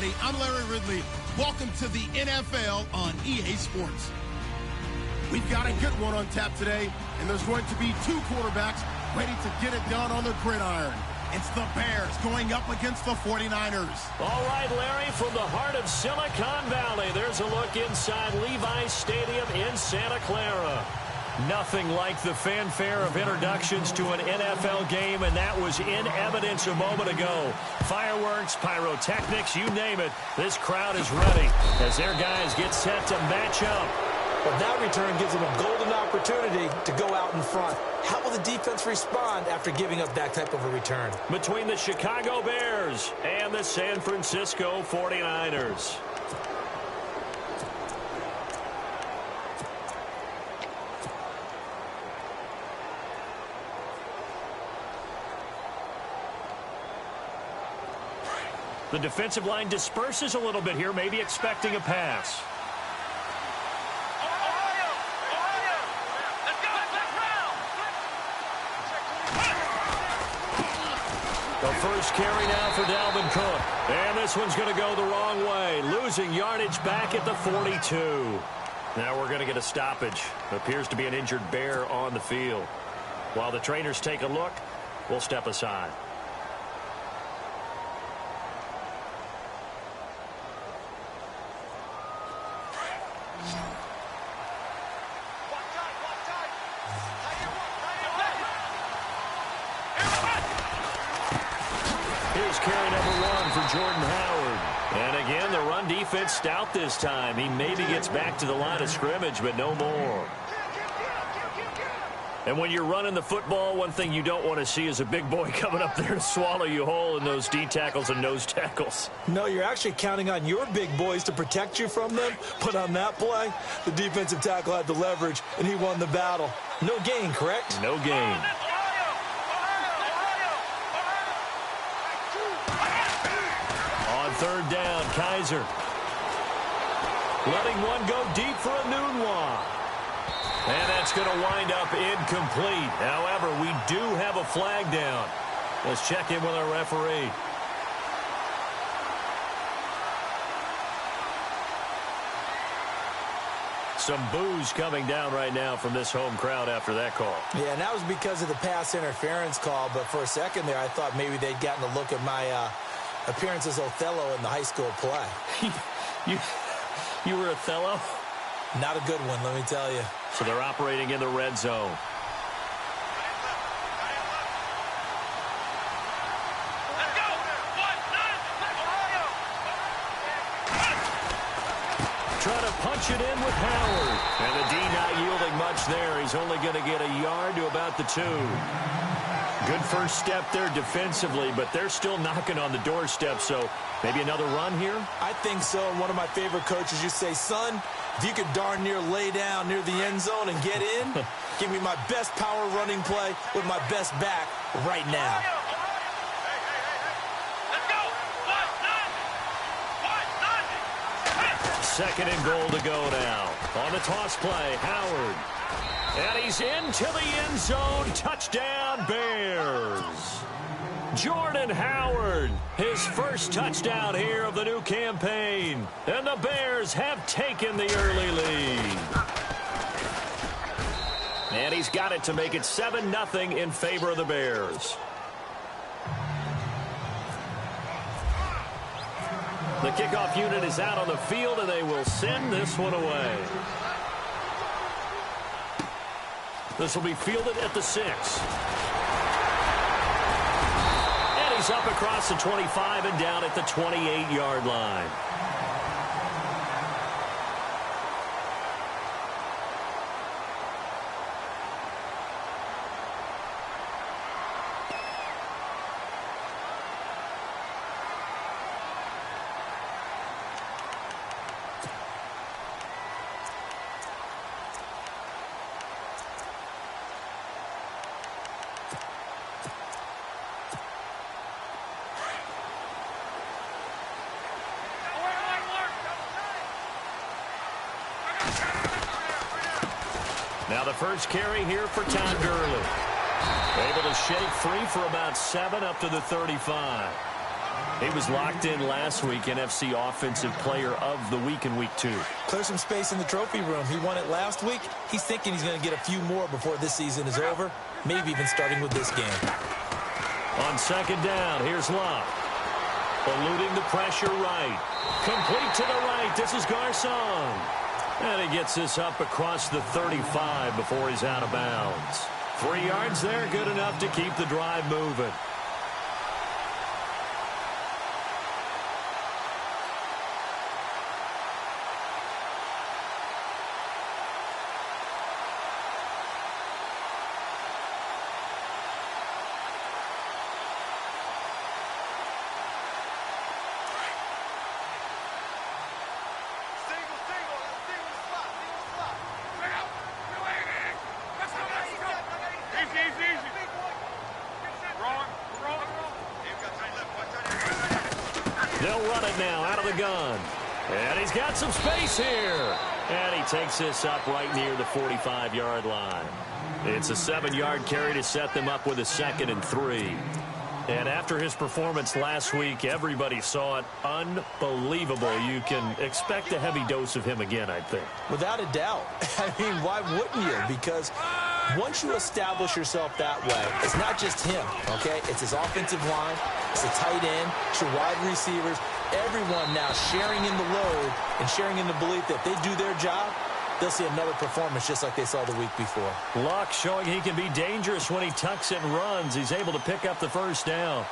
everybody. I'm Larry Ridley. Welcome to the NFL on EA Sports. We've got a good one on tap today, and there's going to be two quarterbacks ready to get it done on the gridiron. It's the Bears going up against the 49ers. All right, Larry, from the heart of Silicon Valley, there's a look inside Levi's Stadium in Santa Clara. Nothing like the fanfare of introductions to an NFL game, and that was in evidence a moment ago. Fireworks, pyrotechnics, you name it. This crowd is ready as their guys get set to match up. But that return gives them a golden opportunity to go out in front. How will the defense respond after giving up that type of a return? Between the Chicago Bears and the San Francisco 49ers. The defensive line disperses a little bit here, maybe expecting a pass. The first carry now for Dalvin Cook. And this one's going to go the wrong way, losing yardage back at the 42. Now we're going to get a stoppage. Appears to be an injured Bear on the field. While the trainers take a look, we'll step aside. Carry number 1 for Jordan Howard. And again, the run defense stout this time. He maybe gets back to the line of scrimmage, but no more. And when you're running the football, one thing you don't want to see is a big boy coming up there to swallow you whole in those D tackles and nose tackles. No, you're actually counting on your big boys to protect you from them. But on that play, the defensive tackle had the leverage, and he won the battle. No gain, correct? No gain. Third down, Kaiser. Letting one go deep for a Nunwa. And that's going to wind up incomplete. However, we do have a flag down. Let's check in with our referee. Some boos coming down right now from this home crowd after that call. Yeah, and that was because of the pass interference call. But for a second there, I thought maybe they'd gotten a look at my appearance as Othello in the high school play. You were Othello? Not a good one, let me tell you. So they're operating in the red zone. Let's go! Trying to punch it in with Howard. And the D not yielding much there. He's only going to get a yard to about the 2. Good first step there defensively, but they're still knocking on the doorstep, so maybe another run here? I think so. And one of my favorite coaches, you say, son, if you could darn near lay down near the end zone and get in, give me my best power running play with my best back right now. Second and goal to go now. On the toss play, Howard. And he's into the end zone. Touchdown, Bears. Jordan Howard, his first touchdown here of the new campaign. And the Bears have taken the early lead. And he's got it to make it 7-0 in favor of the Bears. The kickoff unit is out on the field, and they will send this one away. This will be fielded at the 6. And he's up across the 25 and down at the 28-yard line. Now the first carry here for Todd Gurley. Able to shake free for about 7 up to the 35. He was locked in last week, NFC Offensive Player of the Week in Week 2. Clear some space in the trophy room. He won it last week. He's thinking he's going to get a few more before this season is over, maybe even starting with this game. On second down, here's Love. Eluding the pressure right. Complete to the right. This is Garcon. And he gets this up across the 35 before he's out of bounds. 3 yards there, good enough to keep the drive moving. They'll run it now out of the gun. And he's got some space here. And he takes this up right near the 45-yard line. It's a 7-yard carry to set them up with a 2nd and 3. And after his performance last week, everybody saw it. Unbelievable. You can expect a heavy dose of him again, I think. Without a doubt. I mean, why wouldn't you? Because once you establish yourself that way, it's not just him, okay? It's his offensive line, it's the tight end, it's your wide receivers, everyone now sharing in the load and sharing in the belief that they do their job, they'll see another performance just like they saw the week before. Luck showing he can be dangerous when he tucks it and runs. He's able to pick up the first down.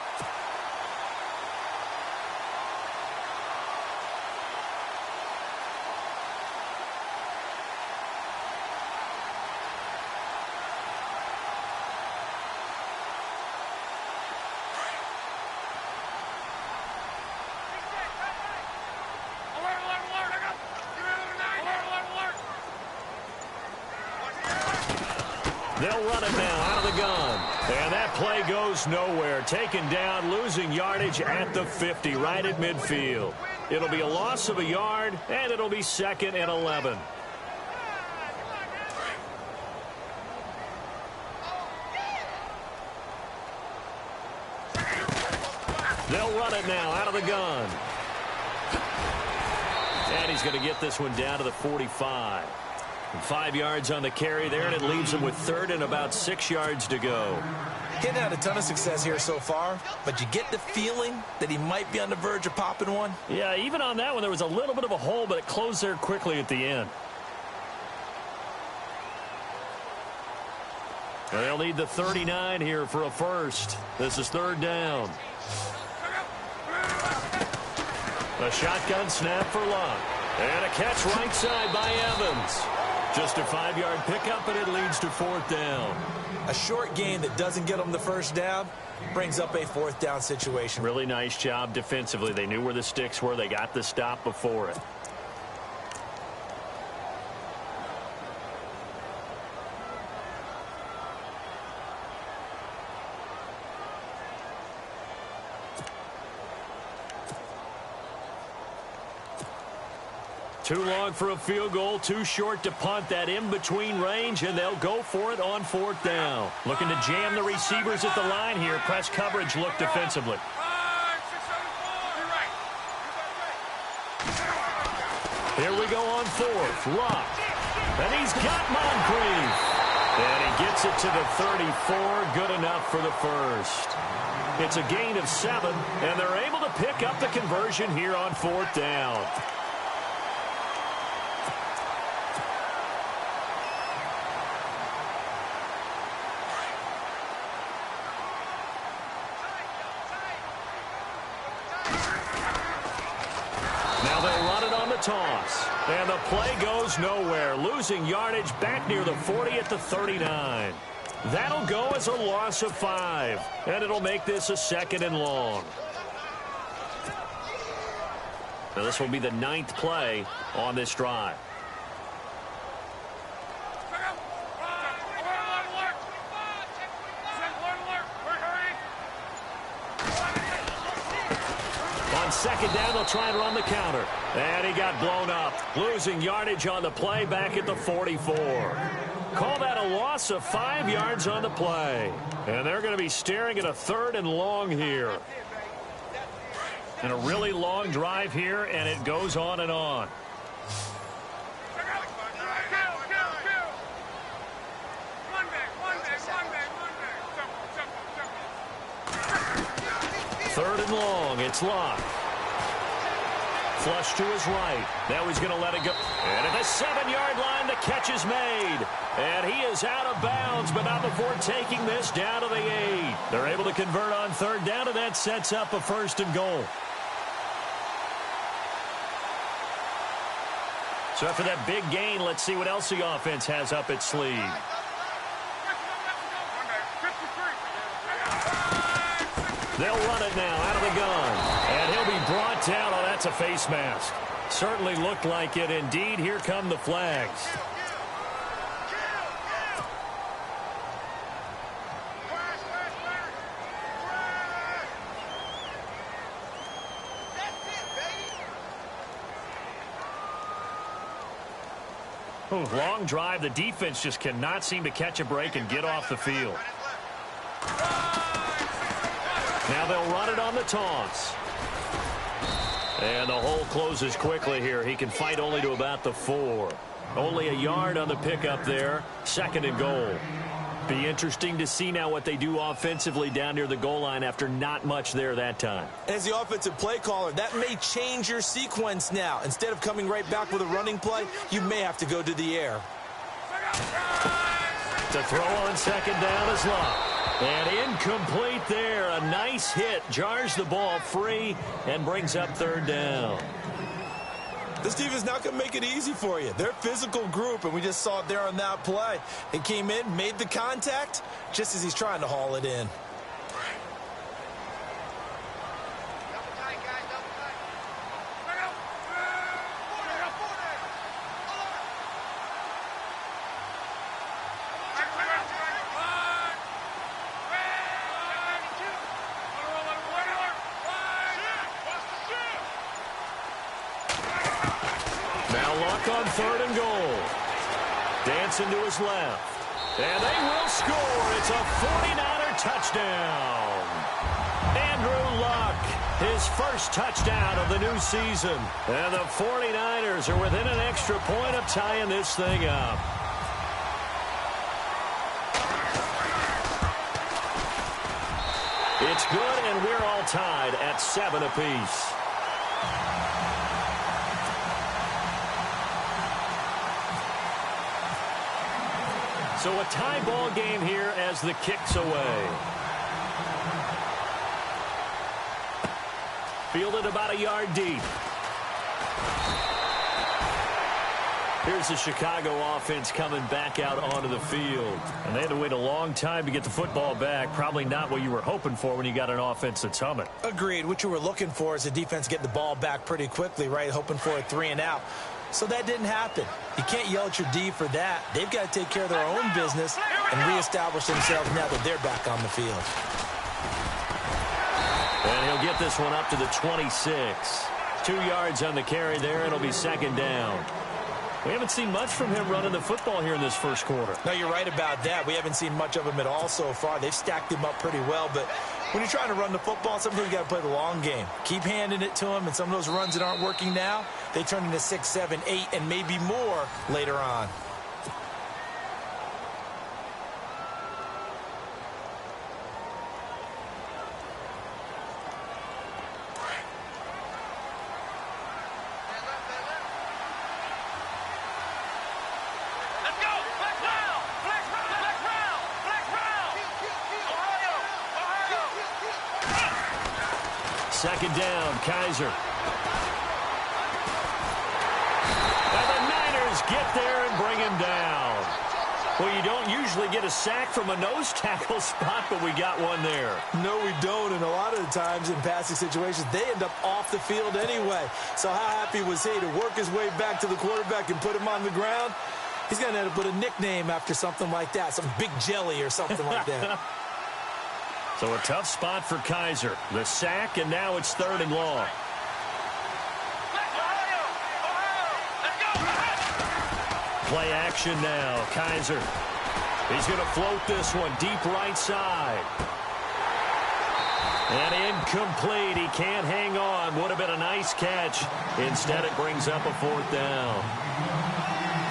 They'll run it now out of the gun. And that play goes nowhere. Taken down, losing yardage at the 50, right at midfield. It'll be a loss of a yard, and it'll be 2nd and 11. They'll run it now out of the gun. And he's going to get this one down to the 45. 5 yards on the carry there, and it leaves him with 3rd and about 6 yards to go. Getting had a ton of success here so far, but you get the feeling that he might be on the verge of popping one. Yeah, even on that one, there was a little bit of a hole, but it closed there quickly at the end. And they'll need the 39 here for a first. This is 3rd down. A shotgun snap for Luck. And a catch right side by Evans. Just a 5-yard pickup, and it leads to 4th down. A short gain that doesn't get them the first down brings up a 4th down situation. Really nice job defensively. They knew where the sticks were. They got the stop before it. Too long for a field goal, too short to punt. That in-between range, and they'll go for it on 4th down. Looking to jam the receivers at the line here. Press coverage look defensively. Here we go on 4th. Luck. And he's got Moncrief. And he gets it to the 34. Good enough for the first. It's a gain of 7, and they're able to pick up the conversion here on 4th down. Toss. And the play goes nowhere. Losing yardage back near the 40 at the 39. That'll go as a loss of 5. And it'll make this a 2nd and long. Now this will be the 9th play on this drive. Second down, they'll try and run the counter. And he got blown up. Losing yardage on the play back at the 44. Call that a loss of 5 yards on the play. And they're going to be staring at a 3rd and long here. And a really long drive here, and it goes on and on. Third and long. It's locked. Flush to his right. Now he's going to let it go. And at the 7-yard line, the catch is made. And he is out of bounds, but not before taking this down to the 8. They're able to convert on third down, and that sets up a 1st and goal. So after that big gain, let's see what else the offense has up its sleeve. They'll run it now out of the gun. And he'll be brought down. Oh, that's a face mask. Certainly looked like it. Indeed, here come the flags. Ooh, long drive. The defense just cannot seem to catch a break and get off the field. Now they'll run it on the toss. And the hole closes quickly here. He can fight only to about the 4. Only a yard on the pickup there. 2nd and goal. Be interesting to see now what they do offensively down near the goal line after not much there that time. As the offensive play caller, that may change your sequence now. Instead of coming right back with a running play, you may have to go to the air. To throw on 2nd down is Love. And incomplete there. A nice hit. Jars the ball free and brings up 3rd down. This team is not going to make it easy for you. They're a physical group, and we just saw it there on that play. He came in, made the contact, just as he's trying to haul it in. On 3rd and goal. Dancing to his left. And they will score. It's a 49er touchdown. Andrew Luck, his first touchdown of the new season. And the 49ers are within an extra point of tying this thing up. It's good, and we're all tied at 7 apiece. So a tie ball game here as the kick's away. Fielded about a yard deep. Here's the Chicago offense coming back out onto the field. And they had to wait a long time to get the football back. Probably not what you were hoping for when you got an offense that's humming. Agreed. What you were looking for is the defense getting the ball back pretty quickly, right? Hoping for a 3 and out. So that didn't happen. You can't yell at your D for that. They've got to take care of their own business and reestablish themselves now that they're back on the field. And he'll get this one up to the 26. 2 yards on the carry there. It'll be 2nd down. We haven't seen much from him running the football here in this first quarter. No, you're right about that. We haven't seen much of him at all so far. They've stacked him up pretty well, but when you're trying to run the football, sometimes you got to play the long game. Keep handing it to him, and some of those runs that aren't working now, they turn into 6, 7, 8, and maybe more later on. Second down, Kaiser. And the Niners get there and bring him down. Well, you don't usually get a sack from a nose tackle spot, but we got one there. No, we don't, and a lot of the times in passing situations, they end up off the field anyway. So how happy was he to work his way back to the quarterback and put him on the ground? He's going to end up with a nickname after something like that, some Big Jelly or something like that. So a tough spot for Kaiser. The sack, and now it's 3rd and long. Play action now. Kaiser. He's going to float this one deep right side. And incomplete. He can't hang on. Would have been a nice catch. Instead, it brings up a fourth down.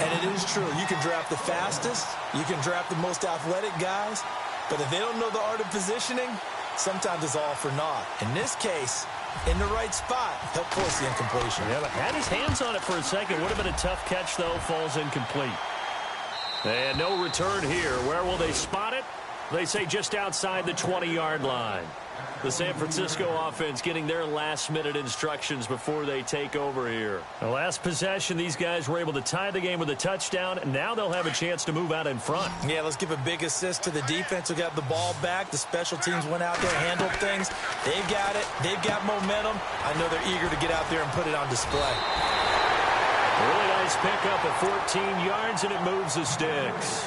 And it is true. You can draft the fastest. You can draft the most athletic guys. But if they don't know the art of positioning, sometimes it's all for naught. In this case, in the right spot, he'll force the incompletion. Yeah, but had his hands on it for a second. Would have been a tough catch, though. Falls incomplete. And no return here. Where will they spot it? They say just outside the 20-yard line. The San Francisco offense getting their last-minute instructions before they take over here. The last possession, these guys were able to tie the game with a touchdown, and now they'll have a chance to move out in front. Yeah, let's give a big assist to the defense who got the ball back. The special teams went out there, handled things. They've got it. They've got momentum. I know they're eager to get out there and put it on display. Really nice pickup of 14 yards, and it moves the sticks.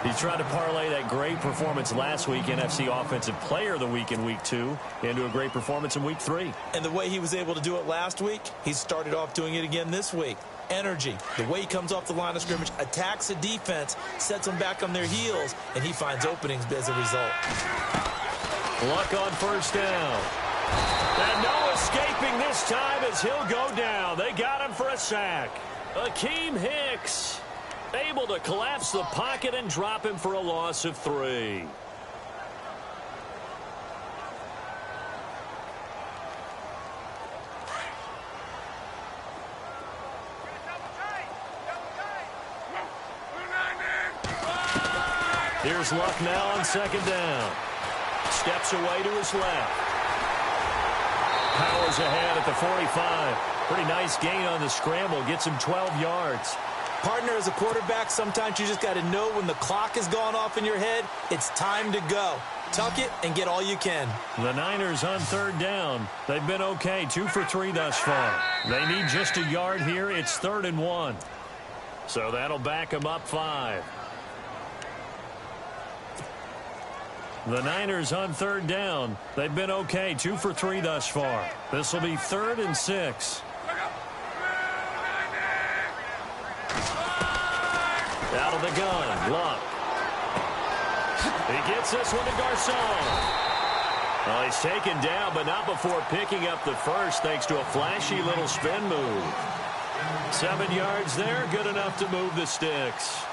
He's trying to parlay that great performance last week, NFC Offensive Player of the Week in Week 2, into a great performance in Week 3. And the way he was able to do it last week, he started off doing it again this week. Energy, the way he comes off the line of scrimmage, attacks the defense, sets them back on their heels, and he finds openings as a result. Luck on first down. And no escaping this time as he'll go down. They got him for a sack. Akeem Hicks able to collapse the pocket and drop him for a loss of 3. Here's Luck now on second down. Steps away to his left. Powers ahead at the 45. Pretty nice gain on the scramble. Gets him 12 yards. Partner, as a quarterback, sometimes you just got to know when the clock has gone off in your head, it's time to go. Tuck it and get all you can. The Niners on third down. They've been okay, 2 for 3 thus far. They need just a yard here. It's 3rd and 1. So that'll back them up 5. The Niners on third down. They've been okay, 2 for 3 thus far. This will be 3rd and 6. Out of the gun, Luck. He gets this one to Garcon. Well, he's taken down, but not before picking up the first, thanks to a flashy little spin move. 7 yards there, good enough to move the sticks.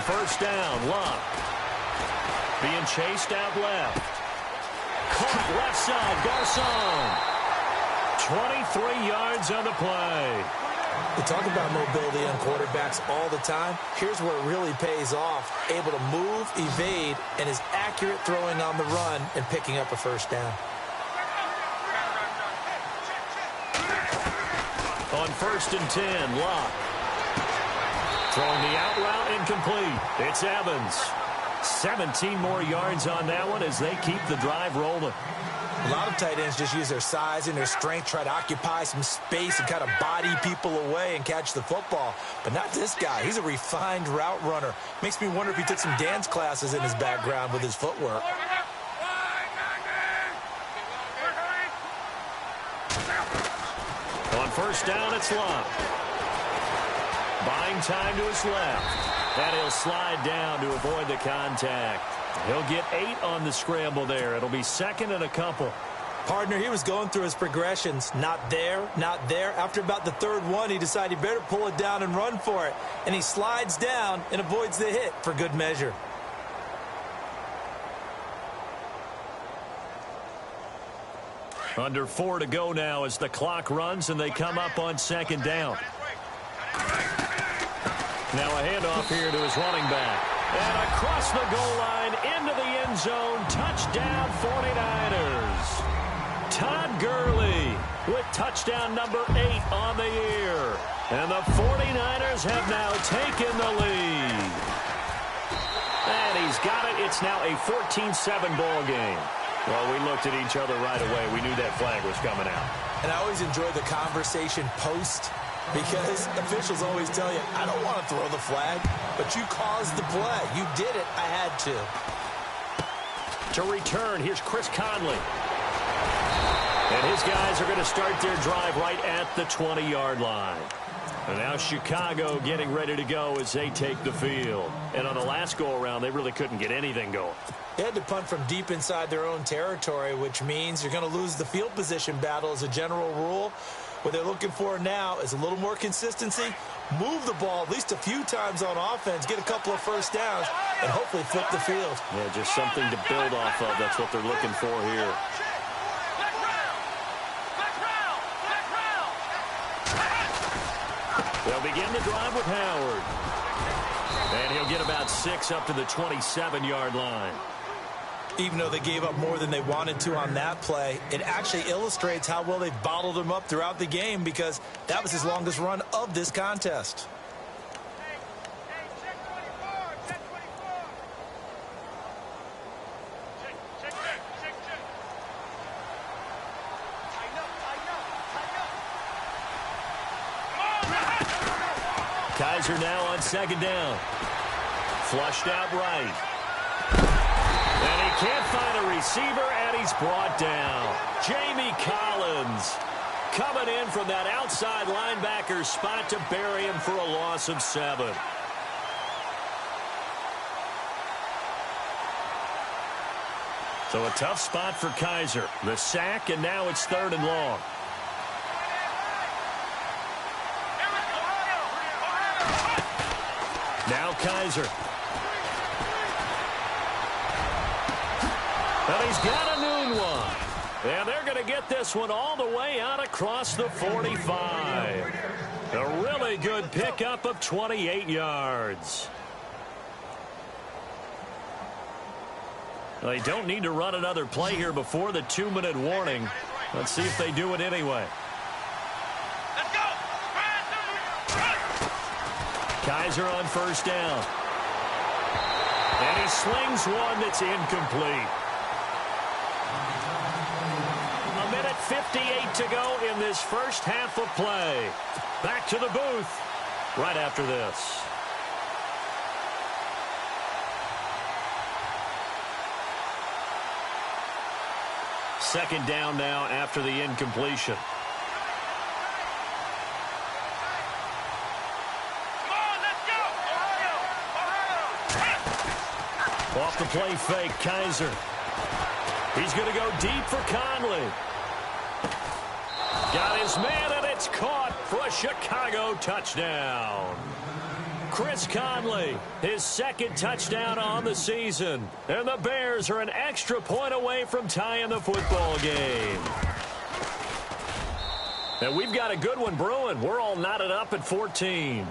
First down, Luck. Being chased out left. Caught left side, Garcon. 23 yards on the play. We talk about mobility on quarterbacks all the time. Here's where it really pays off. Able to move, evade, and is accurate throwing on the run and picking up a first down. On 1st and 10, Luck. Throwing the out route incomplete. It's Evans. 17 more yards on that one as they keep the drive rolling. A lot of tight ends just use their size and their strength, try to occupy some space and kind of body people away and catch the football. But not this guy. He's a refined route runner. Makes me wonder if he took some dance classes in his background with his footwork. On first down, it's Luck. Buying time to his left. And he'll slide down to avoid the contact. He'll get 8 on the scramble there. It'll be 2nd and a couple. Partner, he was going through his progressions. Not there, not there. After about the 3rd one, he decided he better pull it down and run for it. And he slides down and avoids the hit for good measure. Under 4 to go now as the clock runs and they come up on 2nd down. Now a handoff here to his running back. And across the goal line into the end zone. Touchdown 49ers. Todd Gurley with touchdown number 8 on the year. And the 49ers have now taken the lead. And he's got it. It's now a 14-7 ball game. Well, we looked at each other right away. We knew that flag was coming out. And I always enjoy the conversation post, because officials always tell you, I don't want to throw the flag, but you caused the play. You did it. I had to. To return, here's Chris Conley. And his guys are going to start their drive right at the 20-yard line. And now Chicago getting ready to go as they take the field. And on the last go-around, they really couldn't get anything going. They had to punt from deep inside their own territory, which means you're going to lose the field position battle as a general rule. What they're looking for now is a little more consistency, move the ball at least a few times on offense, get a couple of first downs, and hopefully flip the field. Yeah, just something to build off of. That's what they're looking for here. They'll begin the drive with Howard. And he'll get about 6 up to the 27-yard line. Even though they gave up more than they wanted to on that play, it actually illustrates how well they've bottled him up throughout the game, because that was his longest run of this contest. Kaiser now on second down. Flushed out right. And he can't find a receiver, and he's brought down. Jamie Collins coming in from that outside linebacker spot to bury him for a loss of 7. So a tough spot for Kaiser. The sack, and now it's 3rd and long. Now Kaiser. And he's got a noon one. And they're going to get this one all the way out across the 45. A really good pickup of 28 yards. They don't need to run another play here before the 2-minute warning. Let's see if they do it anyway. Let's go. Kaiser on first down. And he slings one that's incomplete. 1:58 to go in this first half of play. Back to the booth right after this. Second down now after the incompletion. Off the play fake, Kaiser. He's going to go deep for Conley. Got his man, and it's caught for a Chicago touchdown. Chris Conley, his second touchdown on the season. And the Bears are an extra point away from tying the football game. And we've got a good one brewing. We're all knotted up at 14.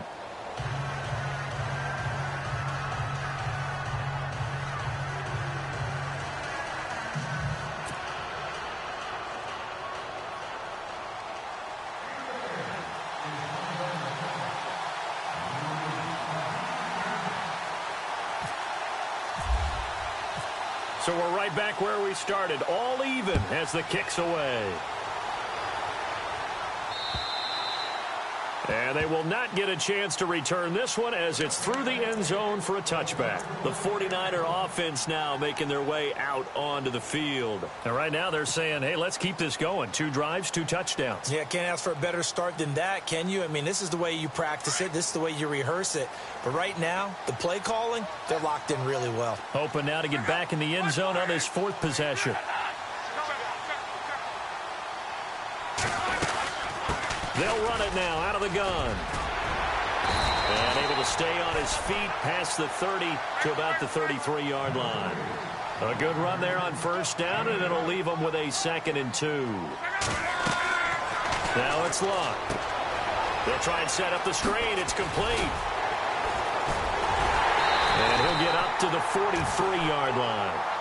So we're right back where we started, all even as the kick's away. And they will not get a chance to return this one as it's through the end zone for a touchback. The 49er offense now making their way out onto the field. And right now they're saying, hey, let's keep this going. 2 drives, 2 touchdowns. Yeah, can't ask for a better start than that, can you? I mean, this is the way you practice it. This is the way you rehearse it. But right now, the play calling, they're locked in really well. Hoping now to get back in the end zone on this 4th possession. They'll run it now out of the gun. And able to stay on his feet past the 30 to about the 33-yard line. A good run there on first down, and it'll leave them with a 2nd and 2. Now it's Luck. They'll try and set up the screen. It's complete. And he'll get up to the 43-yard line.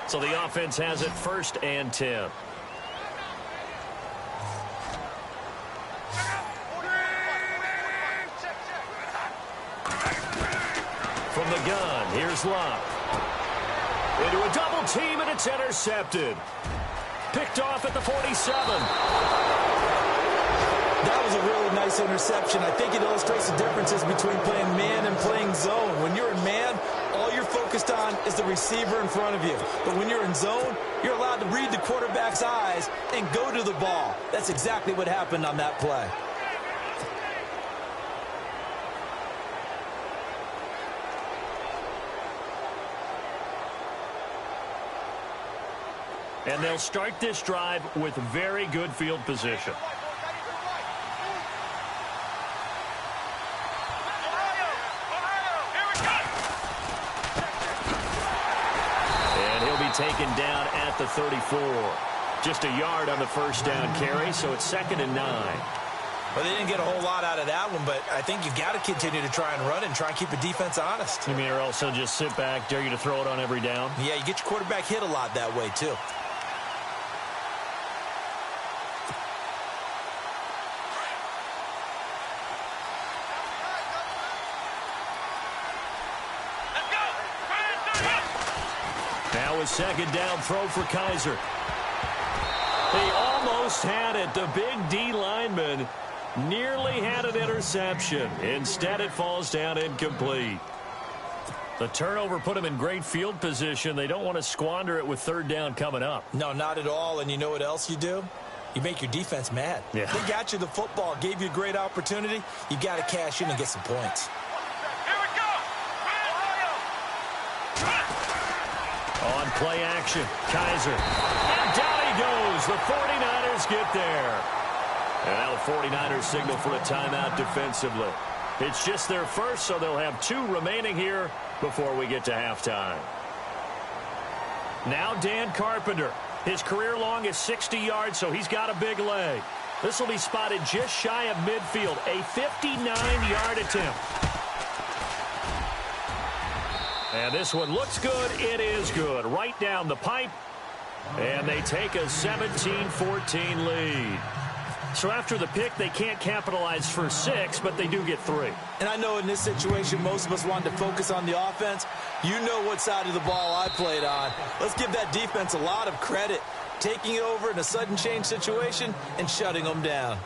So the offense has it 1st and 10. From the gun, here's Luck. Into a double team, and it's intercepted. Picked off at the 47. That was a really nice interception. I think it illustrates the differences between playing man and playing zone. When you're in man, all you're focused on is the receiver in front of you. But when you're in zone, you're allowed to read the quarterback's eyes and go to the ball. That's exactly what happened on that play. And they'll start this drive with very good field position. And he'll be taken down at the 34. Just a yard on the first down carry, so it's 2nd and 9. Well, they didn't get a whole lot out of that one, but I think you've got to continue to try and run and try and keep the defense honest. You mean, or else he'll just sit back, dare you to throw it on every down? Yeah, you get your quarterback hit a lot that way, too. Now a 2nd down throw for Kaiser. He almost had it. The big D lineman nearly had an interception. Instead, it falls down incomplete. The turnover put him in great field position. They don't want to squander it with 3rd down coming up. No, not at all. And you know what else you do? You make your defense mad. Yeah. They got you the football, gave you a great opportunity. You got to cash in and get some points. On play action, Kaiser. And down he goes. The 49ers get there. And now the 49ers signal for a timeout defensively. It's just their first, so they'll have 2 remaining here before we get to halftime. Now Dan Carpenter. His career long is 60 yards, so he's got a big leg. This will be spotted just shy of midfield. A 59-yard attempt. And this one looks good. It is good. Right down the pipe. And they take a 17-14 lead. So after the pick, they can't capitalize for 6, but they do get 3. And I know in this situation, most of us wanted to focus on the offense. You know what side of the ball I played on. Let's give that defense a lot of credit. Taking over in a sudden change situation and shutting them down.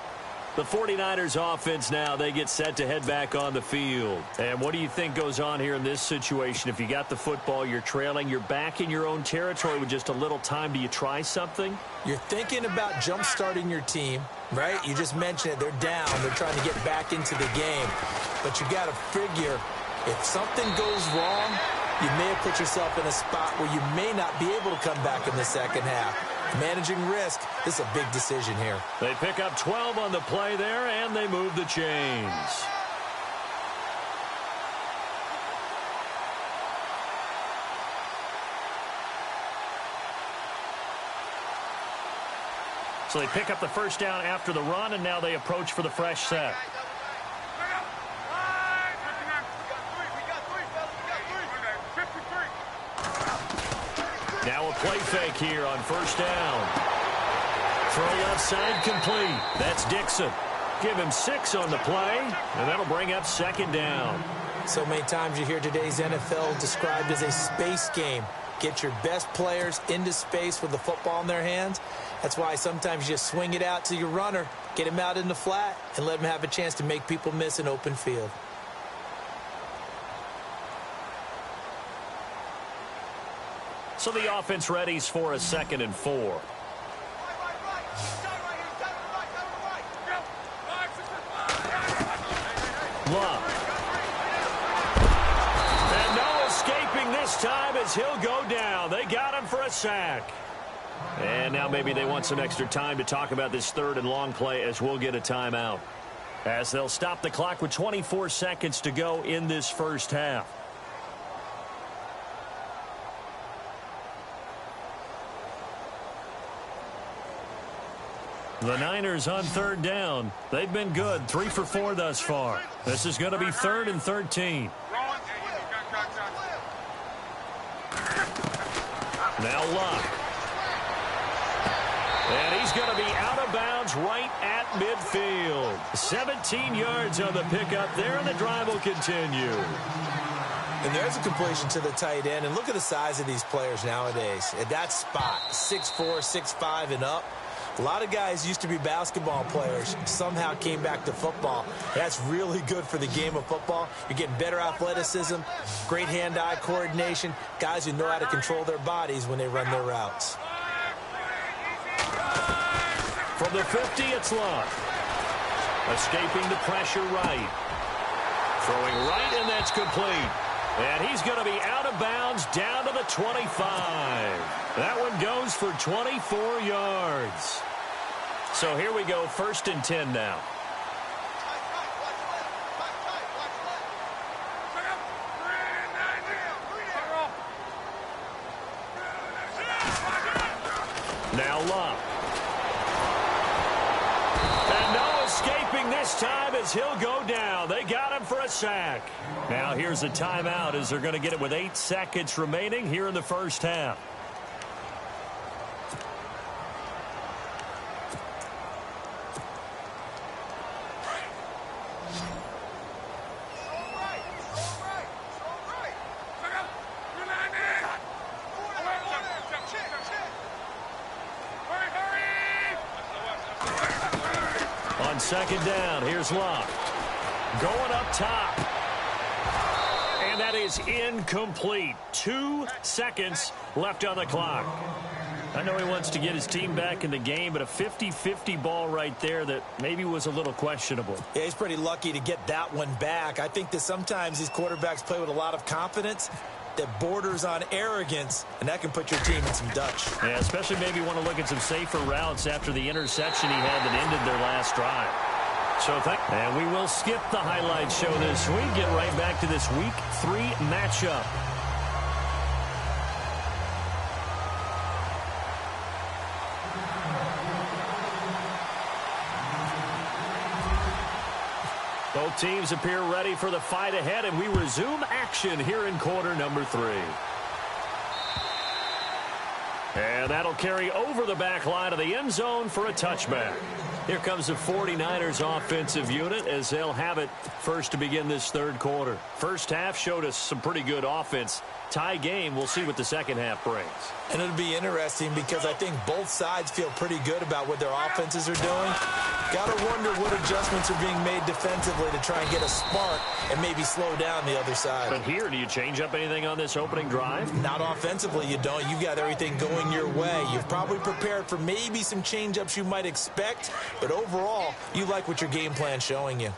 The 49ers offense now, they get set to head back on the field. And what do you think goes on here in this situation? If you got the football, you're trailing, you're back in your own territory with just a little time. Do you try something? You're thinking about jump-starting your team, right? You just mentioned it. They're down. They're trying to get back into the game. But you got to figure if something goes wrong, you may have put yourself in a spot where you may not be able to come back in the second half. Managing risk, this is a big decision here. They pick up 12 on the play there, and they move the chains. So they pick up the first down after the run, and now they approach for the fresh set. Now a play fake here on first down. Throw left side complete. That's Dixon. Give him 6 on the play, and that'll bring up 2nd down. So many times you hear today's NFL described as a space game. Get your best players into space with the football in their hands. That's why sometimes you just swing it out to your runner, get him out in the flat, and let him have a chance to make people miss an open field. So the offense readies for a 2nd and 4. Love. And no escaping this time as he'll go down. They got him for a sack. And now maybe they want some extra time to talk about this 3rd and long play as we'll get a timeout. As they'll stop the clock with 24 seconds to go in this first half. The Niners on 3rd down. They've been good. 3 for 4 thus far. This is going to be 3rd and 13. Now Luck. And he's going to be out of bounds right at midfield. 17 yards on the pickup there, and the drive will continue. And there's a completion to the tight end. And look at the size of these players nowadays. At that spot, 6'4", 6'5", and up. A lot of guys used to be basketball players, somehow came back to football. That's really good for the game of football. You're getting better athleticism, great hand-eye coordination, guys who know how to control their bodies when they run their routes. From the 50, it's Luck. Escaping the pressure right. Throwing right, and that's complete. And he's going to be out of bounds down to the 25. That one goes for 24 yards. So here we go, 1st and 10 now. Now Luck. And no escaping this time as he'll go down. They got him for a sack. Now here's a timeout as they're going to get it with 8 seconds remaining here in the first half. On 2nd down, here's Luck. Going up top. And that is incomplete. 2 seconds left on the clock. I know he wants to get his team back in the game, but a 50-50 ball right there that maybe was a little questionable. Yeah, he's pretty lucky to get that one back. I think that sometimes these quarterbacks play with a lot of confidence that borders on arrogance, and that can put your team in some Dutch. Yeah, especially maybe want to look at some safer routes after the interception he had that ended their last drive. And we will skip the highlight show this week. Get right back to this Week 3 matchup. Both teams appear ready for the fight ahead, and we resume action here in quarter number 3. And that'll carry over the back line of the end zone for a touchback. Here comes the 49ers offensive unit as they'll have it first to begin this 3rd quarter. First half showed us some pretty good offense. Tie game, we'll see what the second half brings. And it'll be interesting because I think both sides feel pretty good about what their offenses are doing. Got to wonder what adjustments are being made defensively to try and get a spark and maybe slow down the other side. But here, do you change up anything on this opening drive? Not offensively, you don't. You got everything going your way. You've probably prepared for maybe some change-ups you might expect, but overall, you like what your game plan's showing you.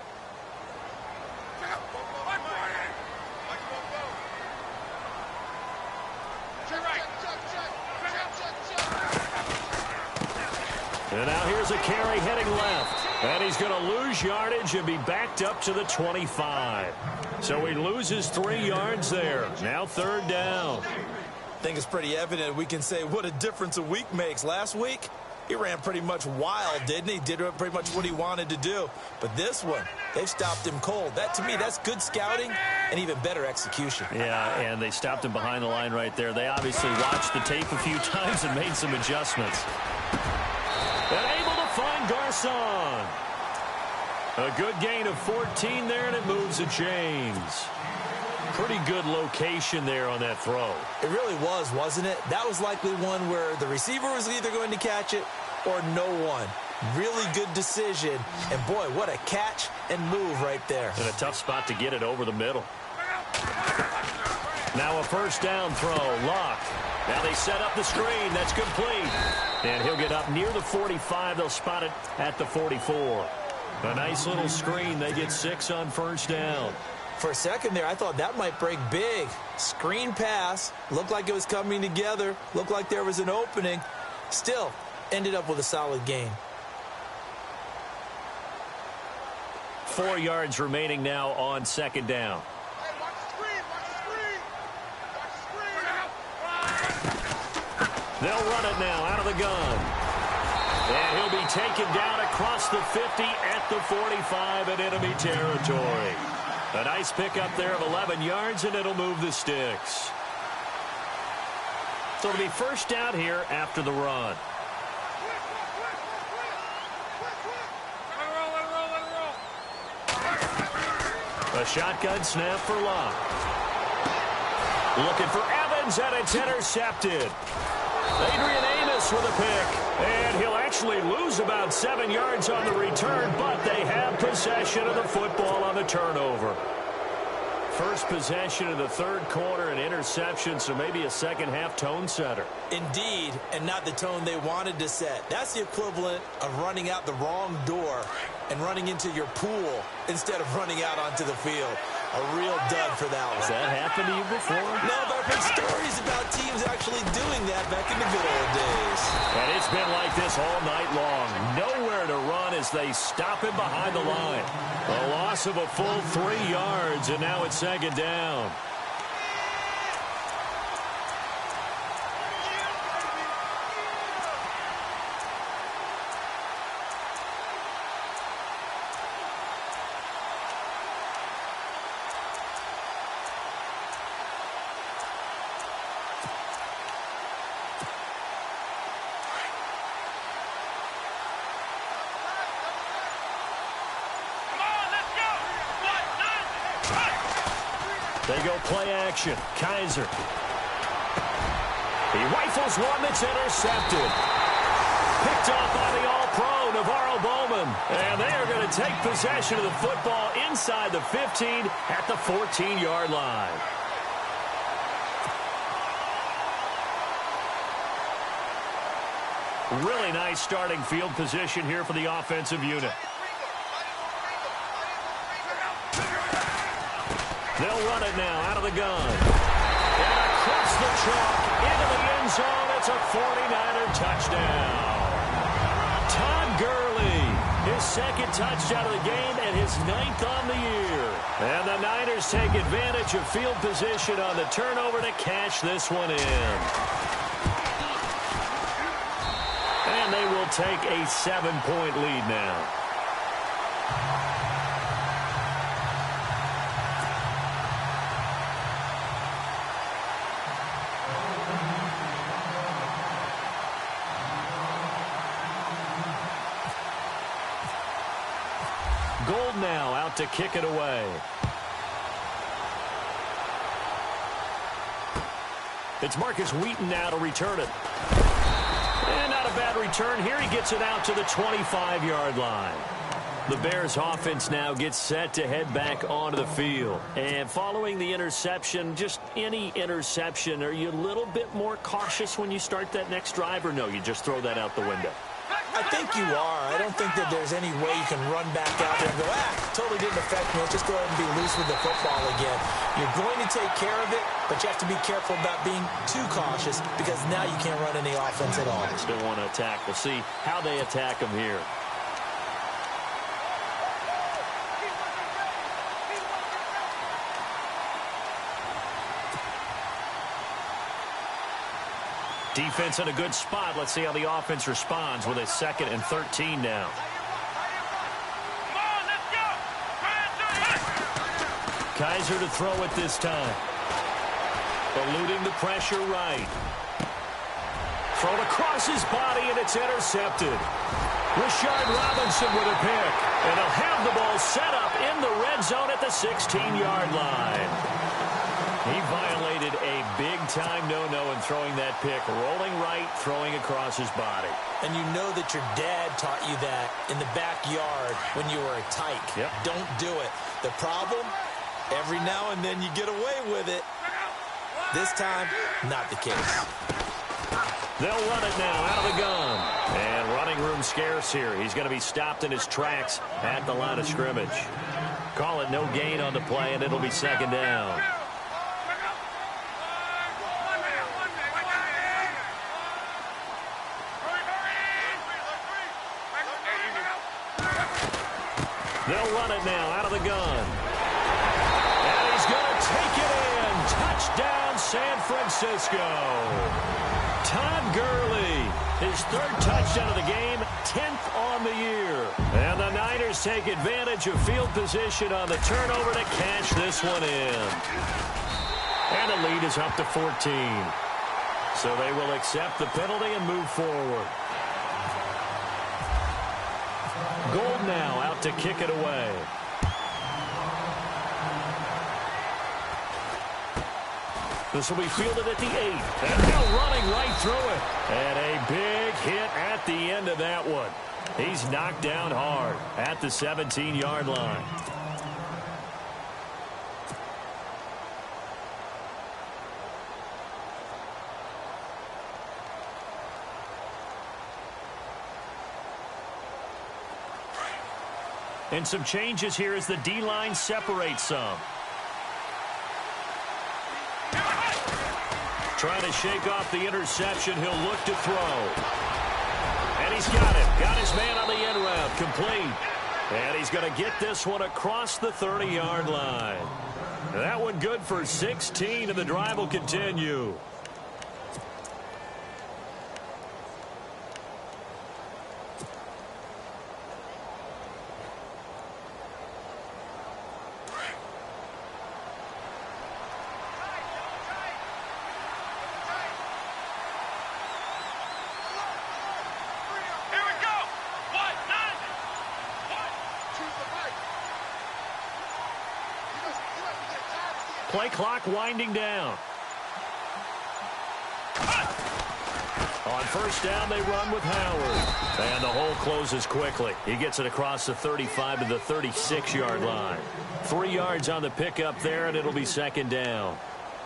And now here's a carry heading left. And he's going to lose yardage and be backed up to the 25. So he loses 3 yards there. Now 3rd down. I think it's pretty evident we can say what a difference a week makes. Last week, he ran pretty much wild, didn't he? Did pretty much what he wanted to do. But this one, they've stopped him cold. That, to me, that's good scouting and even better execution. Yeah, and they stopped him behind the line right there. They obviously watched the tape a few times and made some adjustments. And able to find Garcon. A good gain of 14 there, and it moves the chains. Pretty good location there on that throw. It really was, wasn't it? That was likely one where the receiver was either going to catch it or no one. Really good decision. And, boy, what a catch and move right there. And a tough spot to get it over the middle. Now a 1st down throw. Luck. Now they set up the screen. That's complete. And he'll get up near the 45. They'll spot it at the 44. A nice little screen. They get 6 on 1st down. For a second there, I thought that might break big. Screen pass. Looked like it was coming together. Looked like there was an opening. Still, ended up with a solid gain. 4 yards remaining now on 2nd down. They'll run it now out of the gun. And he'll be taken down across the 50 at the 45 in enemy territory. A nice pickup there of 11 yards, and it'll move the sticks. So it'll be 1st down here after the run. A shotgun snap for Luck. Looking for Evans, and it's intercepted. Adrian Amos with a pick. And he'll actually lose about 7 yards on the return, but they have possession of the football on the turnover. First possession of the third quarter, an interception, so maybe a second-half tone setter. Indeed, and not the tone they wanted to set. That's the equivalent of running out the wrong door and running into your pool instead of running out onto the field. A real dud for that one. Has that happened to you before? No, but I've heard stories about teams actually doing that back in the good old days. And it's been like this all night long. Nowhere to run as they stop him behind the line. A loss of a full 3 yards, and now it's second down. They go play action. Kaiser. He rifles one that's intercepted. Picked off by the All-Pro, Navarro Bowman. And they are going to take possession of the football inside the 15 at the 14-yard line. Really nice starting field position here for the offensive unit. They'll run it now out of the gun. And across the chalk into the end zone. It's a 49er touchdown. Todd Gurley, his second touchdown of the game and his 9th on the year. And the Niners take advantage of field position on the turnover to cash this one in. And they will take a 7-point lead now. Gold now out to kick it away. It's Marcus Wheaton now to return it. And not a bad return here. He gets it out to the 25-yard line. The Bears offense now gets set to head back onto the field. And following the interception, just any interception, are you a little bit more cautious when you start that next drive, or no, you just throw that out the window? I think you are. I don't think that there's any way you can run back out there and go, totally didn't affect me. Let's just go ahead and be loose with the football again. You're going to take care of it, but you have to be careful about being too cautious because now you can't run any offense at all. Still want to attack. We'll see how they attack them here. Defense in a good spot. Let's see how the offense responds with a 2nd and 13 now. Kaiser to throw it this time. Eluding the pressure right. Thrown across his body, and it's intercepted. Rashard Robinson with a pick. And he'll have the ball set up in the red zone at the 16-yard line. He violated a big-time no-no in throwing that pick. Rolling right, throwing across his body. And you know that your dad taught you that in the backyard when you were a tyke. Yep. Don't do it. The problem, every now and then you get away with it. This time, not the case. They'll run it now out of the gun. And running room scarce here. He's going to be stopped in his tracks at the line of scrimmage. Call it no gain on the play, and it'll be second down. They'll run it now out of the gun. And he's going to take it in. Touchdown, San Francisco. Todd Gurley, his 3rd touchdown of the game, 10th on the year. And the Niners take advantage of field position on the turnover to cash this one in. And the lead is up to 14. So they will accept the penalty and move forward. Gold now out to kick it away. This will be fielded at the 8. And now running right through it. And a big hit at the end of that one. He's knocked down hard at the 17-yard line. And some changes here as the D-line separates some. Trying to shake off the interception. He'll look to throw. And he's got it. Got his man on the end route. Complete. And he's going to get this one across the 30-yard line. That one good for 16, and the drive will continue. Play clock winding down. On first down, they run with Howard. And the hole closes quickly. He gets it across the 35 to the 36-yard line. 3 yards on the pickup there, and it'll be second down.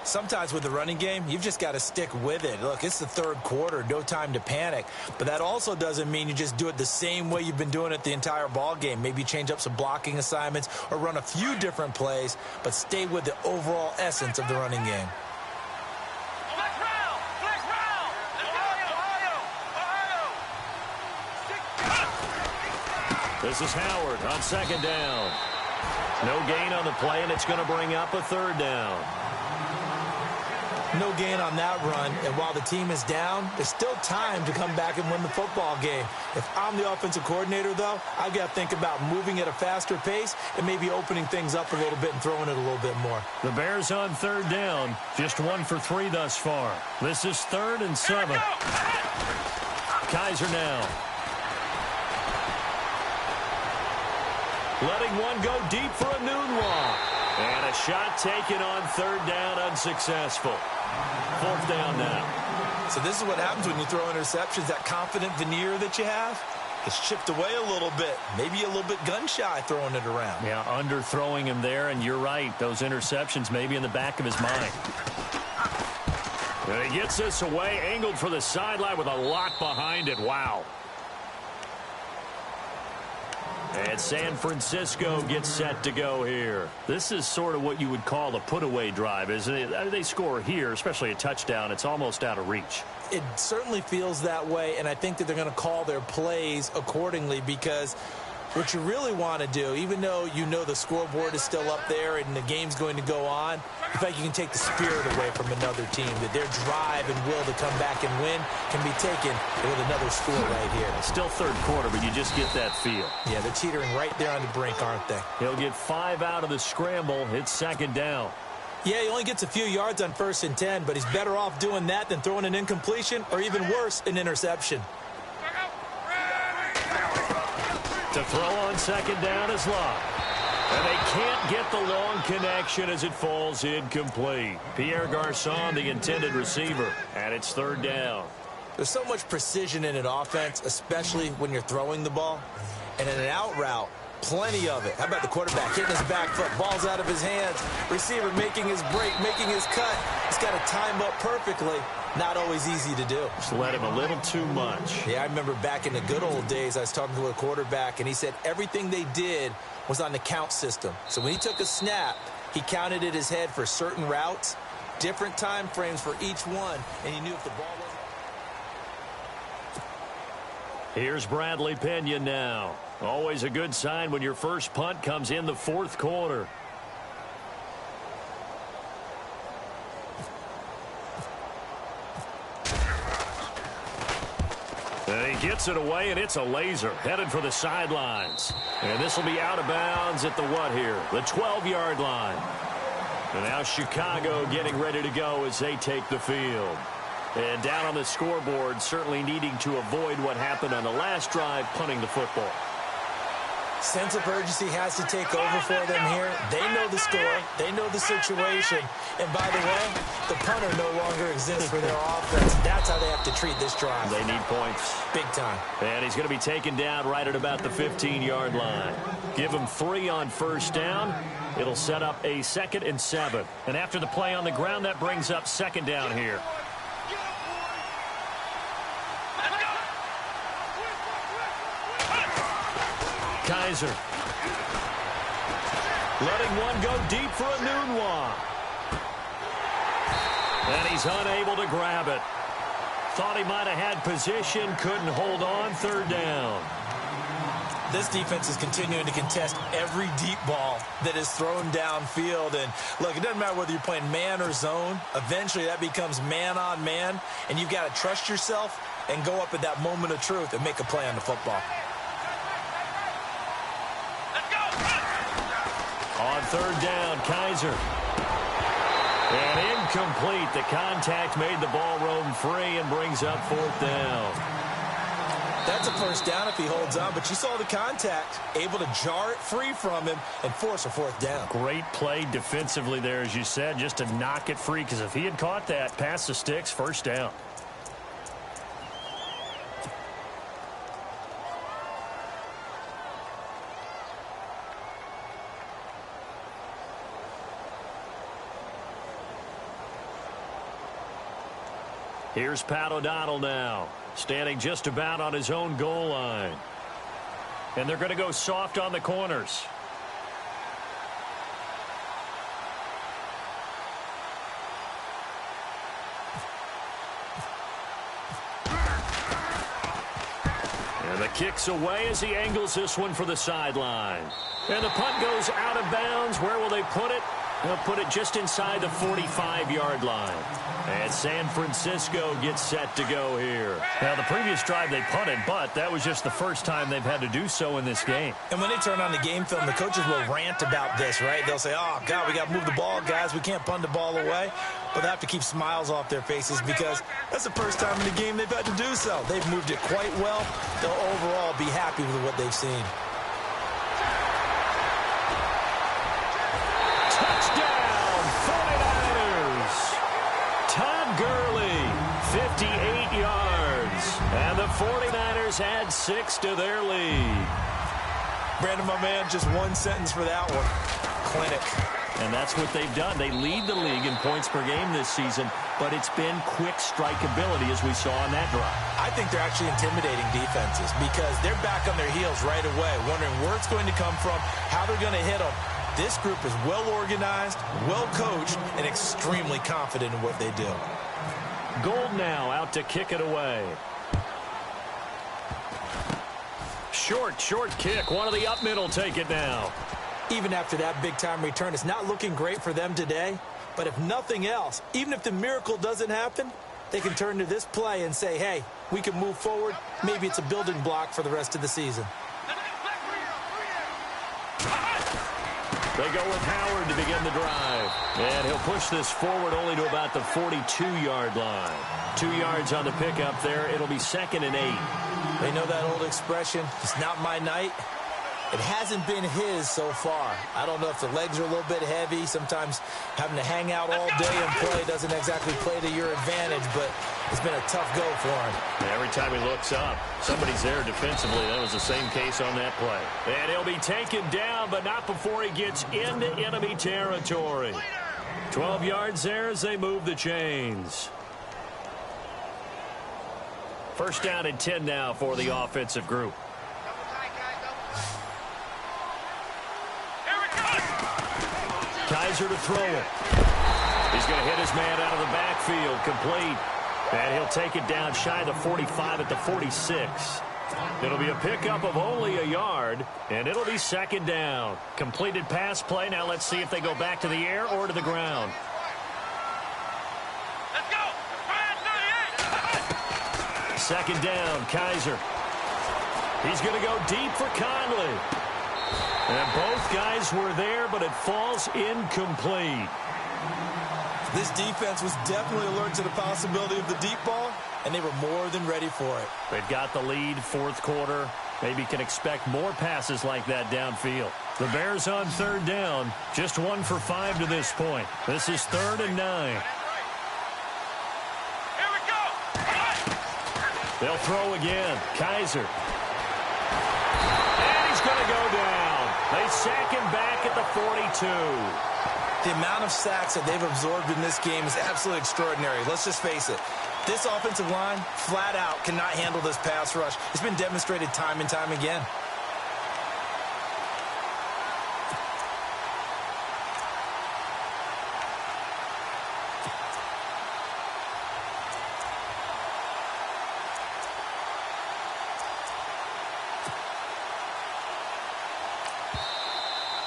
Sometimes with the running game, you've just got to stick with it. Look, it's the third quarter, no time to panic. But that also doesn't mean you just do it the same way you've been doing it the entire ball game. Maybe change up some blocking assignments or run a few different plays, but stay with the overall essence of the running game. This is Howard on second down. No gain on the play, and it's going to bring up a third down. No gain on that run, and while the team is down, there's still time to come back and win the football game. If I'm the offensive coordinator, though, I've got to think about moving at a faster pace and maybe opening things up a little bit and throwing it a little bit more. The Bears on third down, just 1 for 3 thus far. This is 3rd and 7. Kaiser now. Letting one go deep for a noon walk. And a shot taken on third down, unsuccessful. 4th down now. So this is what happens when you throw interceptions. That confident veneer that you have, it's chipped away a little bit. Maybe a little bit gun-shy throwing it around. Yeah, underthrowing him there, and you're right. Those interceptions may be in the back of his mind. And he gets this away, angled for the sideline with a lot behind it. Wow. And San Francisco gets set to go here. This is sort of what you would call a put-away drive, isn't it? They score here, especially a touchdown. It's almost out of reach. It certainly feels that way, and I think that they're going to call their plays accordingly because what you really want to do, even though you know the scoreboard is still up there and the game's going to go on, in fact, you can take the spirit away from another team, that their drive and will to come back and win can be taken with another score right here. Still third quarter, but you just get that feel. Yeah, they're teetering right there on the brink, aren't they? He'll get 5 out of the scramble. It's second down. Yeah, he only gets a few yards on 1st and 10, but he's better off doing that than throwing an incompletion or even worse, an interception. To throw on second down is Locke. And they can't get the long connection as it falls incomplete. Pierre Garçon, the intended receiver, and it's 3rd down. There's so much precision in an offense, especially when you're throwing the ball. And in an out route, plenty of it. How about the quarterback hitting his back foot, ball's out of his hands, receiver making his break, making his cut. He's got to time up perfectly. Not always easy to do. Just let him a little too much. Yeah, I remember back in the good old days, I was talking to a quarterback, and he said everything they did was on the count system. So when he took a snap, he counted in his head for certain routes, different time frames for each one, and he knew if the ball wasn't. Here's Bradley Pena now. Always a good sign when your first punt comes in the 4th quarter. And he gets it away, and it's a laser headed for the sidelines. And this will be out of bounds at the what here? The 12-yard line. And now Chicago getting ready to go as they take the field. And down on the scoreboard, certainly needing to avoid what happened on the last drive, punting the football. Sense of urgency has to take over for them here. They know the score. They know the situation. And by the way, the punter no longer exists for their offense. That's how they have to treat this drive. They need points. Big time. And he's going to be taken down right at about the 15-yard line. Give him 3 on first down. It'll set up a 2nd and 7. And after the play on the ground, that brings up 2nd down here. Kaiser. Letting one go deep for a Nunwa. And he's unable to grab it. Thought he might have had position, couldn't hold on, 3rd down. This defense is continuing to contest every deep ball that is thrown downfield. And look, it doesn't matter whether you're playing man or zone. Eventually that becomes man on man. And you've got to trust yourself and go up at that moment of truth and make a play on the football. On 3rd down, Kaiser. And incomplete. The contact made the ball roam free and brings up 4th down. That's a first down if he holds on, but you saw the contact, able to jar it free from him and force a 4th down. Great play defensively there, as you said, just to knock it free, because if he had caught that, past the sticks, 1st down. Here's Pat O'Donnell now, standing just about on his own goal line. And they're going to go soft on the corners. And the kick's away as he angles this one for the sideline. And the punt goes out of bounds. Where will they put it? They'll put it just inside the 45-yard line. And San Francisco gets set to go here. Now, the previous drive they punted, but that was just the first time they've had to do so in this game. And when they turn on the game film, the coaches will rant about this, right? They'll say, oh, God, we got to move the ball, guys. We can't punt the ball away. But they have to keep smiles off their faces because that's the first time in the game they've had to do so. They've moved it quite well. They'll overall be happy with what they've seen. Gurley, 58 yards. And the 49ers add 6 to their lead. Brandon, my man, just one sentence for that one. Clinic. And that's what they've done. They lead the league in points per game this season, but it's been quick strike ability as we saw on that drive. I think they're actually intimidating defenses because they're back on their heels right away, wondering where it's going to come from, how they're going to hit them. This group is well organized, well coached, and extremely confident in what they do. Gold now out to kick it away. Short kick. One of the up middle take it now. Even after that big-time return, it's not looking great for them today. But if nothing else, even if the miracle doesn't happen, they can turn to this play and say, hey, we can move forward. Maybe it's a building block for the rest of the season. They go with Howard to begin the drive. And he'll push this forward only to about the 42-yard line. 2 yards on the pickup there. It'll be 2nd and 8. They know that old expression, it's not my night. It hasn't been his so far. I don't know if the legs are a little bit heavy. Sometimes having to hang out all day and play doesn't exactly play to your advantage, but it's been a tough go for him. Every time he looks up, somebody's there defensively. That was the same case on that play. And he'll be taken down, but not before he gets into enemy territory. 12 yards there as they move the chains. 1st down and 10 now for the offensive group. Kaiser to throw it. He's going to hit his man out of the backfield, complete. And he'll take it down shy of the 45 at the 46. It'll be a pickup of only a yard, and it'll be 2nd down. Completed pass play. Now let's see if they go back to the air or to the ground. Let's go. 2nd down, Kaiser. He's going to go deep for Conley. And both guys were there, but it falls incomplete. This defense was definitely alert to the possibility of the deep ball, and they were more than ready for it. They've got the lead, 4th quarter. Maybe can expect more passes like that downfield. The Bears on third down, just 1 for 5 to this point. This is 3rd and 9. Here we go. They'll throw again. Kaiser. And he's going to go down. They sack him back at the 42. The amount of sacks that they've absorbed in this game is absolutely extraordinary. Let's just face it. This offensive line, flat out, cannot handle this pass rush. It's been demonstrated time and time again.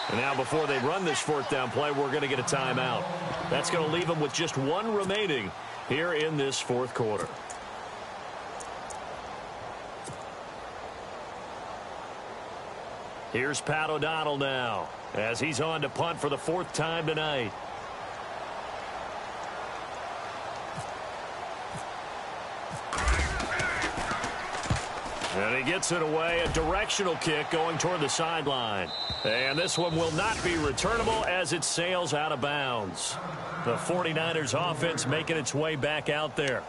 And now before they run this 4th down play, we're going to get a timeout. That's going to leave them with just 1 remaining here in this 4th quarter. Here's Pat O'Donnell now as he's on to punt for the 4th time tonight. And he gets it away, a directional kick going toward the sideline. And this one will not be returnable as it sails out of bounds. The 49ers offense making its way back out there.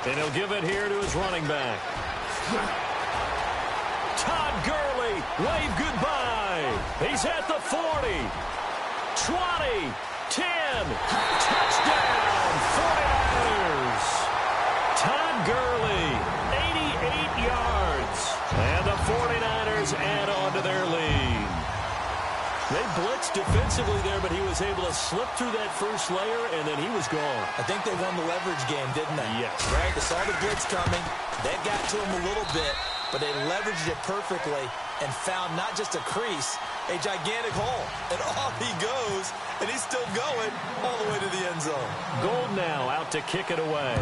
And he'll give it here to his running back. Todd Gurley, wave goodbye. He's at the 40, 20, 10, touchdown, 49ers. Todd Gurley, 88 yards. And the 49ers add on to their lead. They blitzed defensively there, but he was able to slip through that first layer, and then he was gone. I think they won the leverage game, didn't they? Yes. Right? They saw the blitz coming. That got to him a little bit, but they leveraged it perfectly and found not just a crease, a gigantic hole. And off he goes, and he's still going all the way to the end zone. Gold now out to kick it away.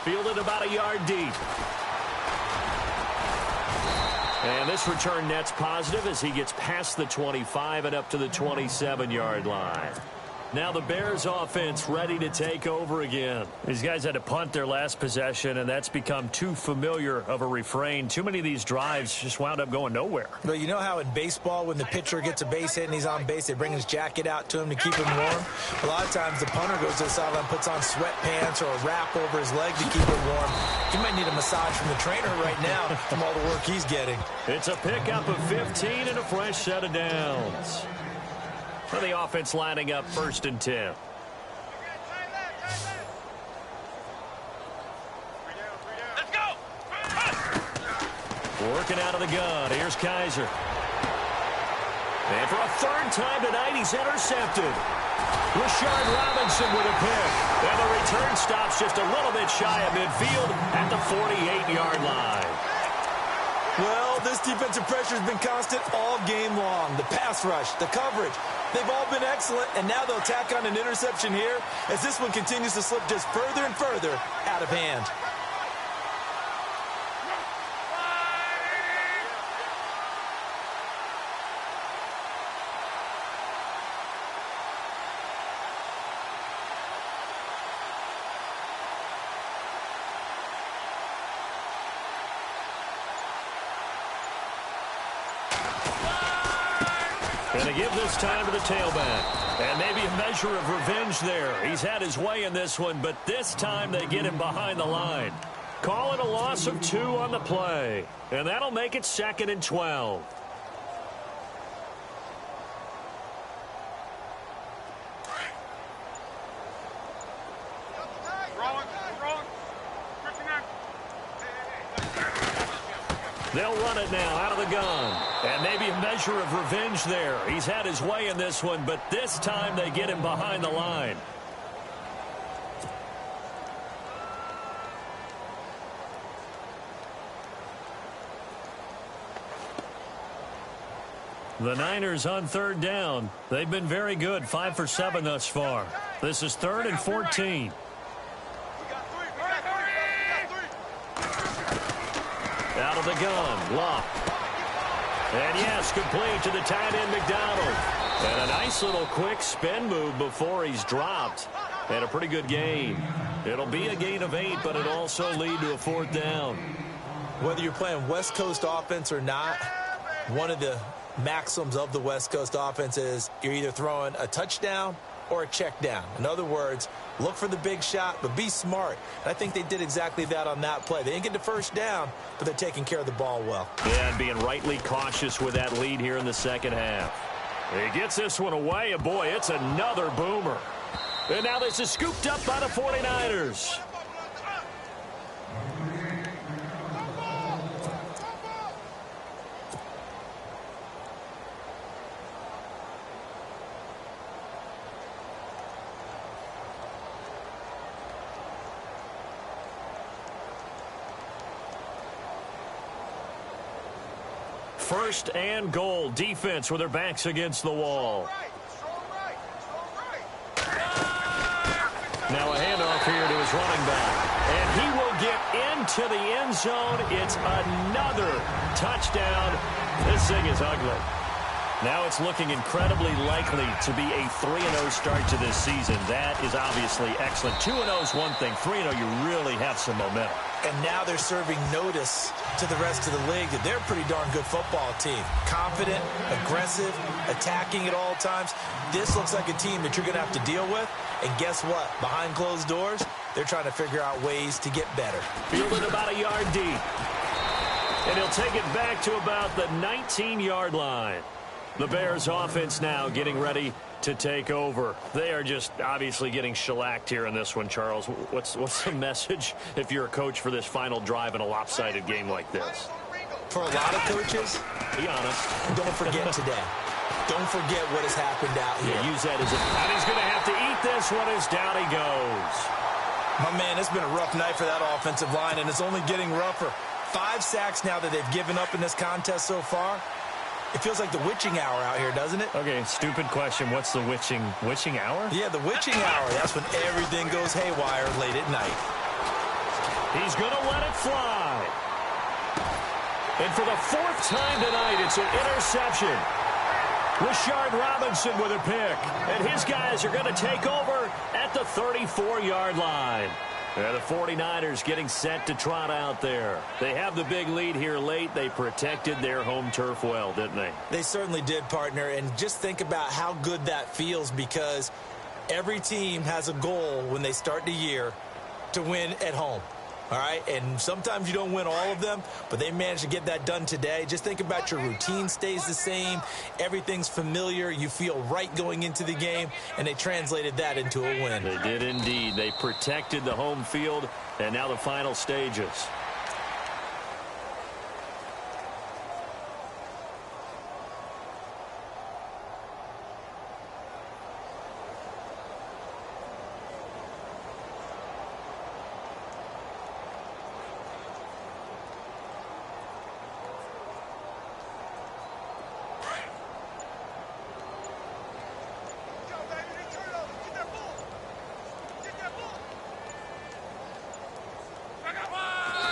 Fielded about a yard deep. And this return net's positive as he gets past the 25 and up to the 27-yard line. Now the Bears offense ready to take over again. These guys had to punt their last possession, and that's become too familiar of a refrain. Too many of these drives just wound up going nowhere. But you know how in baseball when the pitcher gets a base hit and he's on base, they bring his jacket out to him to keep him warm? A lot of times the punter goes to the sideline, puts on sweatpants or a wrap over his leg to keep him warm. He might need a massage from the trainer right now from all the work he's getting. It's a pickup of 15 and a fresh set of downs. For the offense lining up 1st and 10. Let's go. Working out of the gun. Here's Kaiser. And for a 3rd time tonight, he's intercepted. Rashard Robinson with a pick. And the return stops just a little bit shy of midfield at the 48-yard line. Well, this defensive pressure has been constant all game long. The pass rush, the coverage, they've all been excellent, and now they'll tack on an interception here as this one continues to slip just further and further out of hand. Going to give this time to the tailback. And maybe a measure of revenge there. He's had his way in this one, but this time they get him behind the line. Call it a loss of 2 on the play. And that'll make it 2nd and 12. They'll run it now out of the gun. And maybe a measure of revenge there. He's had his way in this one, but this time they get him behind the line. The Niners on third down. They've been very good, 5 for 7 thus far. This is 3rd and 14. Out of the gun, Locke. And yes, complete to the tight end, McDonald. And a nice little quick spin move before he's dropped. And a pretty good gain. It'll be a gain of 8, but it'll also lead to a 4th down. Whether you're playing West Coast offense or not, one of the maxims of the West Coast offense is you're either throwing a touchdown or a check down. In other words, look for the big shot, but be smart. And I think they did exactly that on that play. They didn't get the first down, but they're taking care of the ball well. Yeah, and being rightly cautious with that lead here in the second half. He gets this one away, and boy, it's another boomer. And now this is scooped up by the 49ers. First and goal. Defense with their backs against the wall. Now a handoff here to his running back. And he will get into the end zone. It's another touchdown. This thing is ugly. Now it's looking incredibly likely to be a 3-0 start to this season. That is obviously excellent. 2-0 is one thing. 3-0, you really have some momentum. And now they're serving notice to the rest of the league that they're a pretty darn good football team. Confident, aggressive, attacking at all times. This looks like a team that you're going to have to deal with. And guess what? Behind closed doors, they're trying to figure out ways to get better. Fielded about a yard deep. And he'll take it back to about the 19-yard line. The Bears offense now getting ready to take over. They are just obviously getting shellacked here in this one, Charles. What's the message if you're a coach for this final drive in a lopsided game like this? For a lot of coaches, be honest, don't forget today. Don't forget what has happened out here. Yeah, use that as a... And he's going to have to eat this one as down he goes. My man, it's been a rough night for that offensive line, and it's only getting rougher. 5 sacks now that they've given up in this contest so far. It feels like the witching hour out here, doesn't it? Okay, stupid question. What's the witching hour? Yeah, the witching hour. That's when everything goes haywire late at night. He's going to let it fly. And for the 4th time tonight, it's an interception. Rashard Robinson with a pick. And his guys are going to take over at the 34-yard line. And the 49ers getting set to trot out there. They have the big lead here late. They protected their home turf well, didn't they? They certainly did, partner. And just think about how good that feels, because every team has a goal when they start the year to win at home. All right, and sometimes you don't win all of them, but they managed to get that done today. Just think about your routine stays the same. Everything's familiar. You feel right going into the game, and they translated that into a win. They did indeed. They protected the home field, and now the final stages.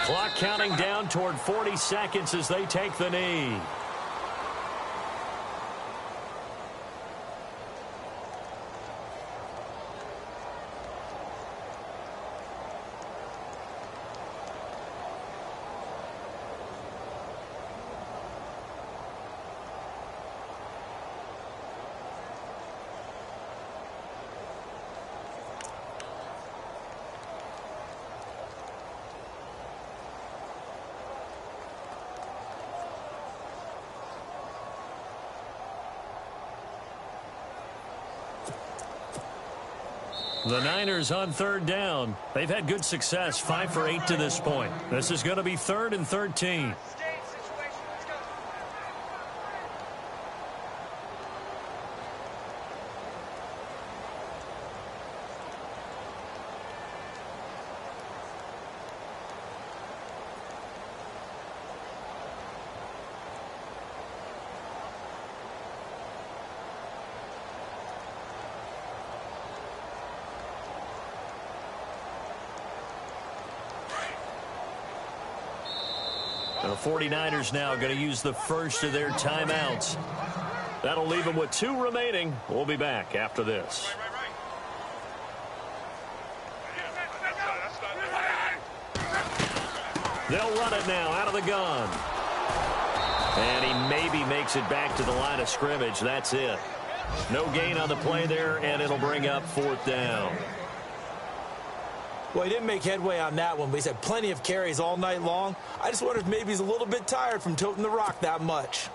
Clock counting down toward 40 seconds as they take the knee. The Niners on third down. They've had good success, 5 for 8 to this point. This is going to be 3rd and 13. And the 49ers now going to use the first of their timeouts. That'll leave them with 2 remaining. We'll be back after this. They'll run it now out of the gun. And he maybe makes it back to the line of scrimmage. That's it. No gain on the play there, and it'll bring up 4th down. Well, he didn't make headway on that one, but he's had plenty of carries all night long. I just wonder if maybe he's a little bit tired from toting the rock that much.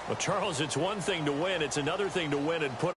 Well, Charles, it's one thing to win. It's another thing to win and put